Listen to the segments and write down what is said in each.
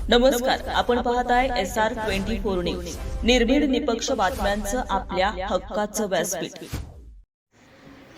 नमस्कार, आपण पाहताय SR24 न्यूज. निर्भीड निपक्ष बातम्यांचं आपल्या हक्काचं व्यासपीठ.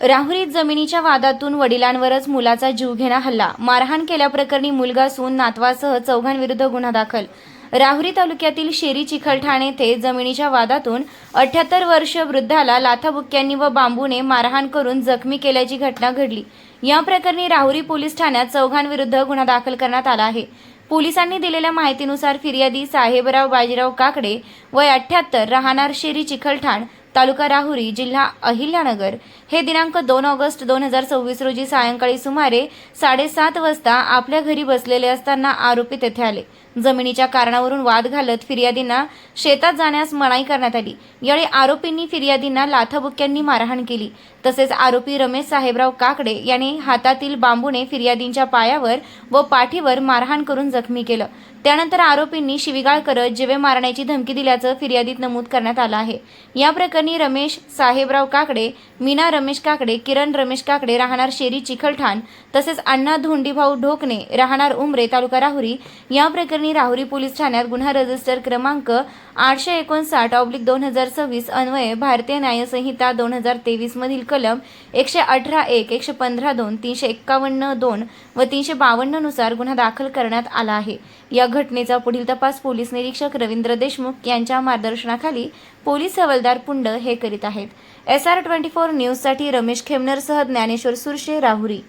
राहुरीत जमिनीच्या वादातून वडिलांवरच मुलाचा जीवघेणा हल्ला. मारहाण केल्याप्रकरणी मुलगा सून नातवासह चौघांविरुद्ध गुन्हा दाखल. राहुरी तालुक्यातील शेरी चिखलठाण येथे जमिनीच्या वादातून 78 वर्षीय वृद्धाला लाथाबुक्क्यांनी व बांबूने मारहाण करून जखमी केल्याची घटना घडली. या प्रकरणी राहुरी पोलीस ठाण्यात चौघांविरुद्ध गुन्हा दाखल करण्यात आला आहे. पोलिसांनी दिलेल्या माहितीनुसार फिर्यादी साहेबराव बाजीराव काकडे वय 78 राहणार शेरी चिखलठाण तालुका राहुरी जिल्हा अहिल्यानगर हे दिनांक 2 ऑगस्ट 2024 रोजी सायंकाळी सुमारे 7:30 वाजता आपल्या घरी बसलेले असताना आरोपी तेथे आले. जमिनीच्या कारणावरून वाद घालत फिर्यादींना शेतात जाण्यास मनाई करण्यात आली. यावेळी आरोपींनी फिर्यादींना लाथाबुक्क्यांनी मारहाण केली. तसेच आरोपी रमेश साहेबराव काकडे यांनी हातातील बांबूने फिर्यादींच्या पायावर व पाठीवर मारहाण करून जखमी केलं. त्यानंतर आरोपींनी शिवीगाळ करत जीवे मारण्याची धमकी दिल्याचं फिर्यादीत नमूद करण्यात आलं आहे. या प्रकरणी रमेश साहेबराव काकडे, मीना रमेश काकडे, किरण रमेश काकडे राहणार शेरी चिखलठाण तसेच अण्णा धोंडीभाऊ ढोकणे राहणार उमरे तालुका राहुरी या प्रकरणी राहुरी पोलीस ठाण्यात गुन्हा रजिस्टर क्रमांक 859/2026 अन्वये भारतीय न्यायसंहिता 2023 मधील कलम 118(1), 115(2), 351(2) व 352 नुसार गुन्हा दाखल करण्यात आला आहे. या घटनेचा पुढील तपास पोलीस निरीक्षक रवींद्र देशमुख यांच्या मार्गदर्शनाखाली पोलीस हवालदार पुंड हे करीत आहेत. SR24 न्यूजसाठी रमेश खेमनरसह ज्ञानेश्वर सुरशे, राहुरी.